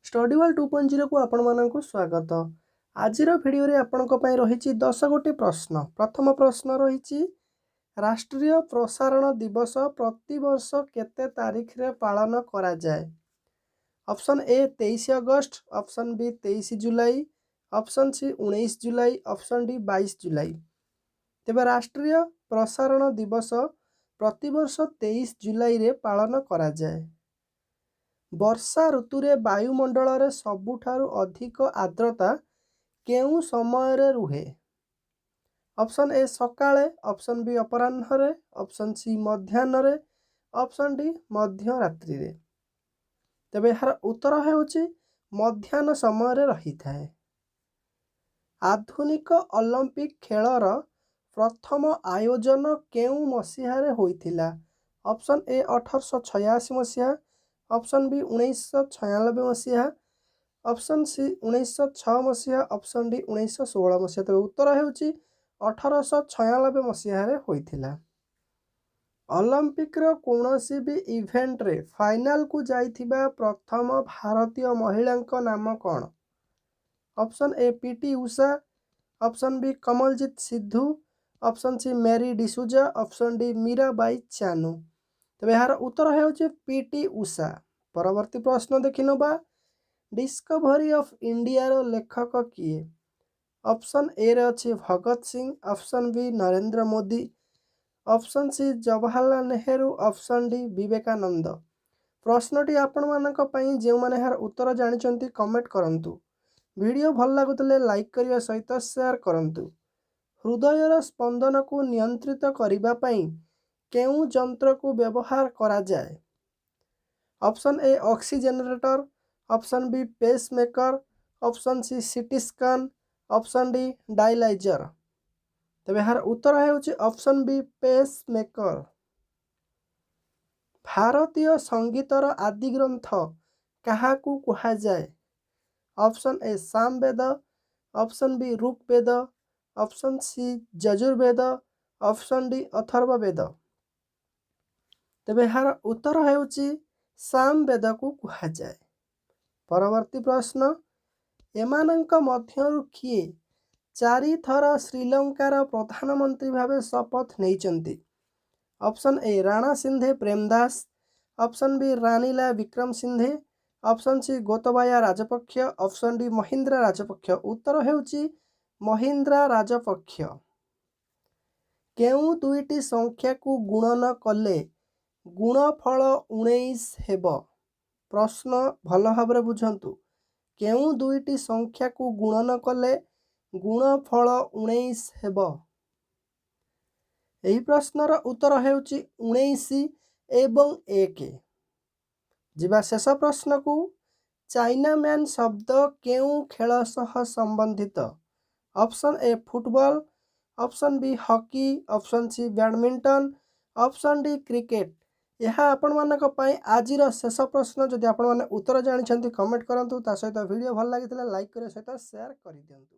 Study world 2.0 को आपण मानक स्वागत। आज भिडियो रे आपणक पई रहिछि 10 गोटी प्रश्न। प्रथम प्रश्न रहिछि राष्ट्रीय प्रसारण दिवस प्रति वर्ष केते तारीख रे पालन करा जाय। ऑप्शन ए 23 अगस्त, ऑप्शन बी 23 जुलाई, ऑप्शन सी 19 जुलाई, ऑप्शन डी 22 जुलाई। तेबे राष्ट्रीय प्रसारण दिवस प्रति वर्ष 23 जुलाई रे पालन करा जाय। वर्षा ऋतु रे वायुमंडल रे सबुठारु अधिक आर्द्रता केउ समय रे रुहे। ऑप्शन ए सकाळे, ऑप्शन बी अपराह्न रे, ऑप्शन सी मध्याह्न रे, ऑप्शन डी मध्य रात्रि रे। तेबे यार उत्तर हेउची मध्याह्न समय रे रही थाए। आधुनिक ओलंपिक खेलर प्रथम आयोजन केउ मसीहा रे होइथिला। ऑप्शन ए 1886 मसीहा, ऑप्शन बी 1996 मसीहा, ऑप्शन सी 1906 मसीहा, ऑप्शन डी 1916 मसीहा। तेबे उत्तर हेउची 1896 मसीहा रे होइथिला। ओलंपिक रो कोनोसी भी इवेंट रे फाइनल को जाइथिबा प्रथम भारतीय महिलांको नाम कोन। Option A P T Usha, option B Kamaljeet Sidhu, option C Mary D'Souza, option D Mirabai Chanu. तेबे यार उत्तर हेउची पीटी उषा। परवर्ती प्रश्न देखिनबा डिस्कवरी ऑफ इंडिया रो लेखक किए। ऑप्शन ए रे अछि Bhagat Singh, option B Narendra Modi, option C Jawaharlal Nehru, option D Vivekananda. प्रश्नटी आपण मानक पई जे माने यार उत्तर जानिचंती कमेंट करंतु। वीडियो भल लागुतले लाइक करिया सहित शेयर करंतु। हृदयर स्पंदन को नियंत्रित करिबा पई केउ यंत्र को व्यवहार करा जाय। Option A oxygenator, option B pacemaker, option C CT scan, option D dialyser. तबे यार उत्तर हेउची ऑप्शन बी पेसमेकर। भारतीय संगीतर आदि ग्रंथ काहाकू कुहा जाय। Option A Samaveda, option B Rigveda, option C Yajurveda, option D Atharvaveda. तबे यार उत्तर हेउची सामवेद को कुहा जाय। परवर्ती प्रश्न एमानंक मध्यरु किए 4 थर श्रीलंकार प्रधानमंत्री भावे शपथ नेइचंती। Option A Ranasinghe Premadasa, option B Ranil Wickremesinghe, option C Gotabaya Rajapaksa, option D Mahinda Rajapaksa. उत्तर हेउची महिंद्रा राजपक्ष। केउ दुईटी संख्या को गुणन कले गुणफल 19 हेबो। प्रश्न भल भाबरे बुझंतु। केउ दुईटी संख्या को गुणन कले गुणफल 19 हेबो। एही प्रश्नर उत्तर हेउची 19 एवं 1। जिबा शेष प्रश्न को चाइना मैन शब्द केउ खेल सह संबंधित। Option A football, option B hockey, option C badminton, option D cricket. यह आपण मानक पई आजिर शेष प्रश्न। जदि आपण माने उत्तर जानिछंती कमेंट करंतु। ता सहित वीडियो भल लागितले लाइक करे सहित शेयर करि दियंतु।